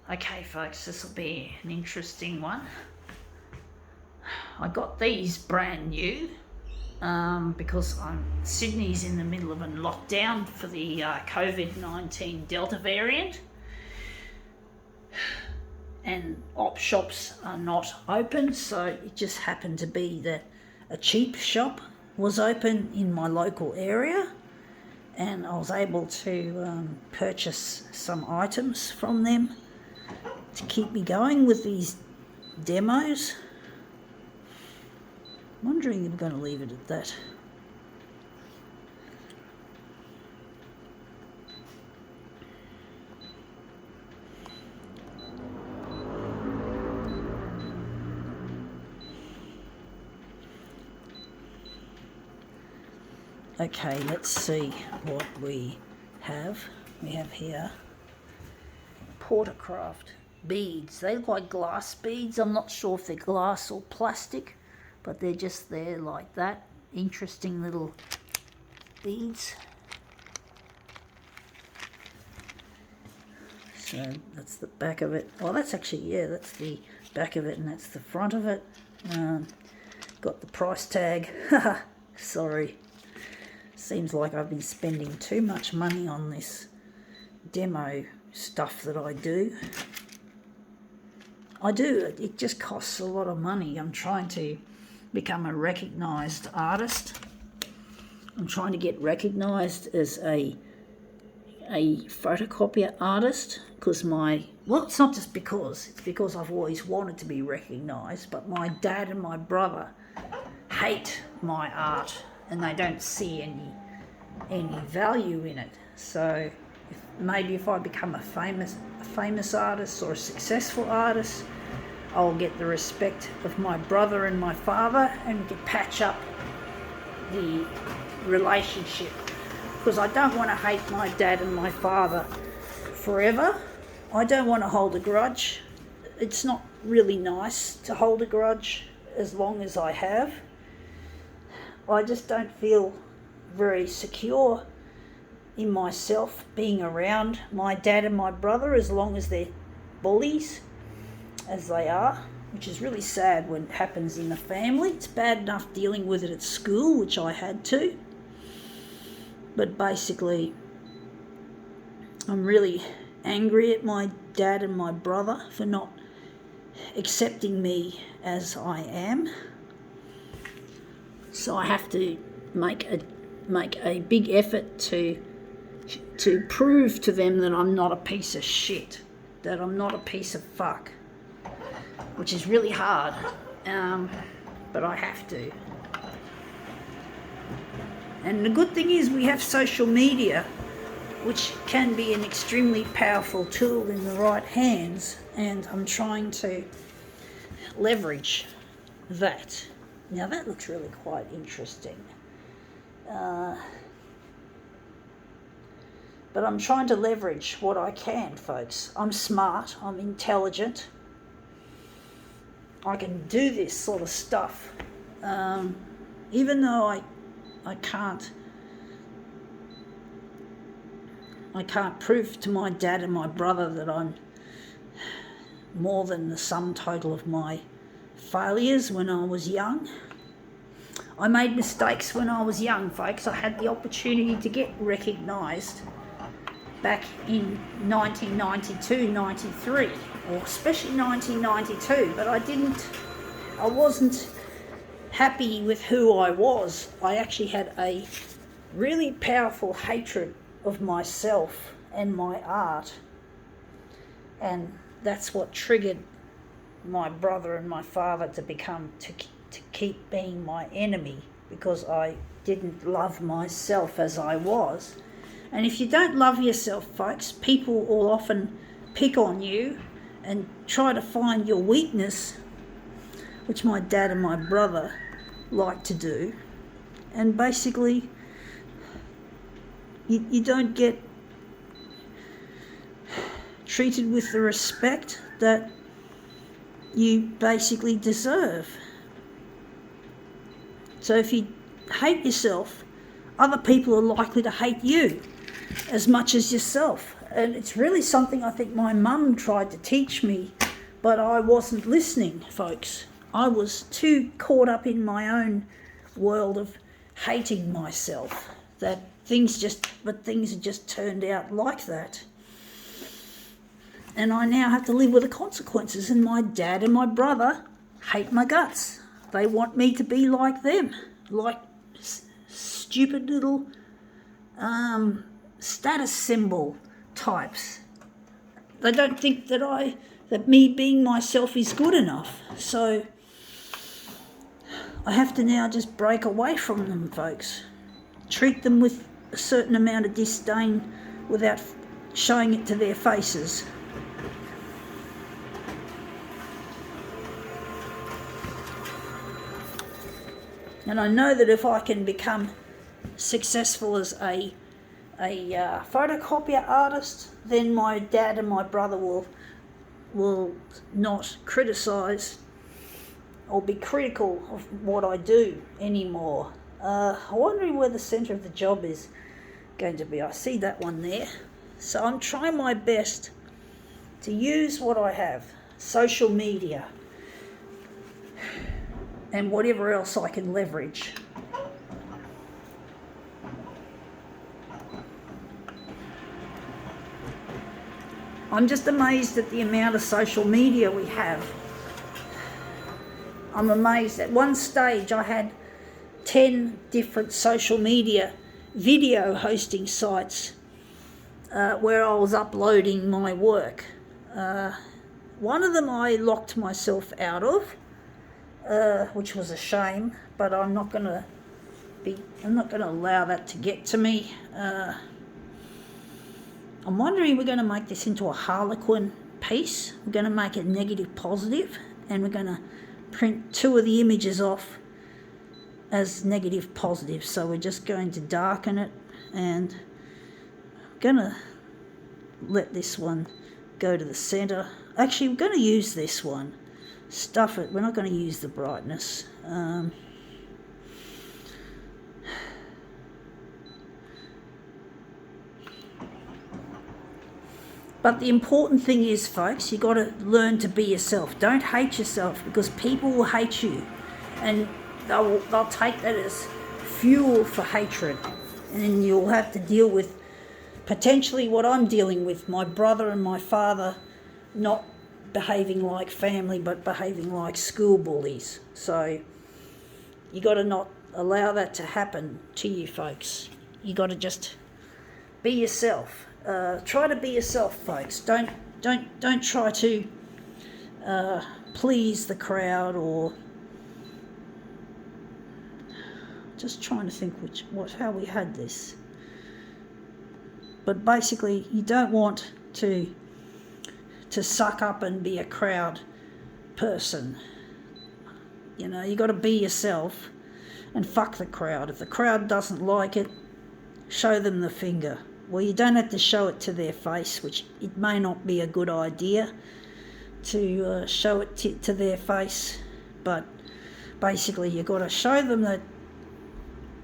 Okay, folks, this will be an interesting one. I got these brand new because Sydney's in the middle of a lockdown for the COVID-19 Delta variant, and op shops are not open, so it just happened to be that a cheap shop was open in my local area, and I was able to purchase some items from them to keep me going with these demos. I'm wondering if I'm going to leave it at that. Okay, let's see what we have. We have here Portercraft beads. They look like glass beads. I'm not sure if they're glass or plastic, but they're just there like that. Interesting little beads. So that's the back of it. Oh, that's actually, yeah, that's the back of it and that's the front of it. Got the price tag. Sorry. Seems like I've been spending too much money on this demo stuff that I do. It just costs a lot of money. I'm trying to become a recognised artist. I'm trying to get recognised as a photocopier artist because it's not just because, it's because I've always wanted to be recognised, but my dad and my brother hate my art and they don't see any value in it. So maybe if I become a famous artist or a successful artist, I'll get the respect of my brother and my father and we can patch up the relationship, because I don't want to hate my dad and my father forever. I don't want to hold a grudge. It's not really nice to hold a grudge as long as I have. I just don't feel very secure in myself being around my dad and my brother as long as they're bullies, as they are, which is really sad when it happens in the family. It's bad enough dealing with it at school, which I had to. But basically, I'm really angry at my dad and my brother for not accepting me as I am. So I have to make a big effort to prove to them that I'm not a piece of shit, that I'm not a piece of fuck, which is really hard, but I have to. And the good thing is we have social media, which can be an extremely powerful tool in the right hands, and I'm trying to leverage that. Now that looks really quite interesting. But I'm trying to leverage what I can, folks. I'm smart, I'm intelligent. I can do this sort of stuff. Even though I can't prove to my dad and my brother that I'm more than the sum total of my failures when I was young. I made mistakes when I was young, folks. I had the opportunity to get recognised back in 1992, 93, or especially 1992, but I wasn't happy with who I was. I actually had a really powerful hatred of myself and my art, and that's what triggered my brother and my father to keep being my enemy, because I didn't love myself as I was. And if you don't love yourself, folks, people will often pick on you and try to find your weakness, which my dad and my brother like to do, and basically you don't get treated with the respect that you basically deserve. So if you hate yourself, other people are likely to hate you. as much as yourself. And it's really something I think my mum tried to teach me, but I wasn't listening, folks. I was too caught up in my own world of hating myself that things had just turned out like that. And I now have to live with the consequences, and my dad and my brother hate my guts. They want me to be like them, like stupid little status symbol types. They don't think that me being myself is good enough. So I have to now just break away from them, folks. Treat them with a certain amount of disdain without showing it to their faces. And I know that if I can become successful as a photocopier artist, then my dad and my brother will not criticise or be critical of what I do anymore. I'm wondering where the centre of the job is going to be. I see that one there. So I'm trying my best to use what I have, social media, and whatever else I can leverage. I'm just amazed at the amount of social media we have. I'm amazed. At one stage I had 10 different social media video hosting sites where I was uploading my work. One of them I locked myself out of, which was a shame, but I'm not going to allow that to get to me. I'm wondering, we're going to make this into a Harlequin piece. We're going to make it negative positive, and we're going to print 2 of the images off as negative positive. So we're just going to darken it, and I'm going to let this one go to the center. Actually, we're going to use this one. Stuff it. We're not going to use the brightness. But the important thing is, folks, you got to learn to be yourself. Don't hate yourself, because people will hate you, and they'll take that as fuel for hatred, and you'll have to deal with potentially what I'm dealing with. My brother and my father not behaving like family, but behaving like school bullies. So you got to not allow that to happen to you, folks. You got to just be yourself. Try to be yourself, folks. Don't try to please the crowd, or just trying to think how we had this. But basically, you don't want to suck up and be a crowd person. You know, you got to be yourself and fuck the crowd. If the crowd doesn't like it, show them the finger. Well, you don't have to show it to their face, which it may not be a good idea to show it to their face, but basically you've got to show them that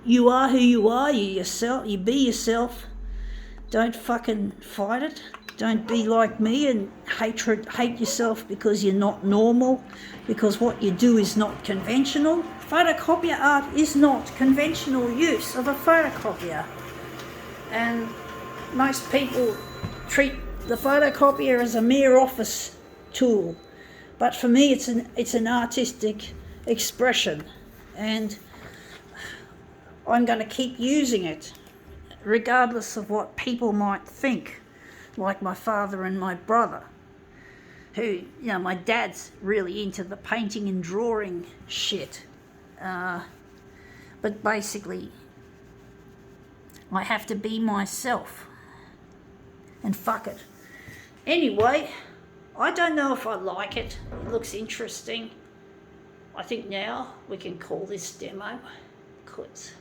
you are who you are, you be yourself. Don't fucking fight it. Don't be like me and hate yourself because you're not normal, because what you do is not conventional. Photocopier art is not conventional use of a photocopier. And most people treat the photocopier as a mere office tool. But for me, it's an artistic expression, and I'm going to keep using it regardless of what people might think, like my father and my brother, who, you know, my dad's really into the painting and drawing shit. But basically, I have to be myself, and fuck it. Anyway, I don't know if I like it. It looks interesting. I think now we can call this demo quits.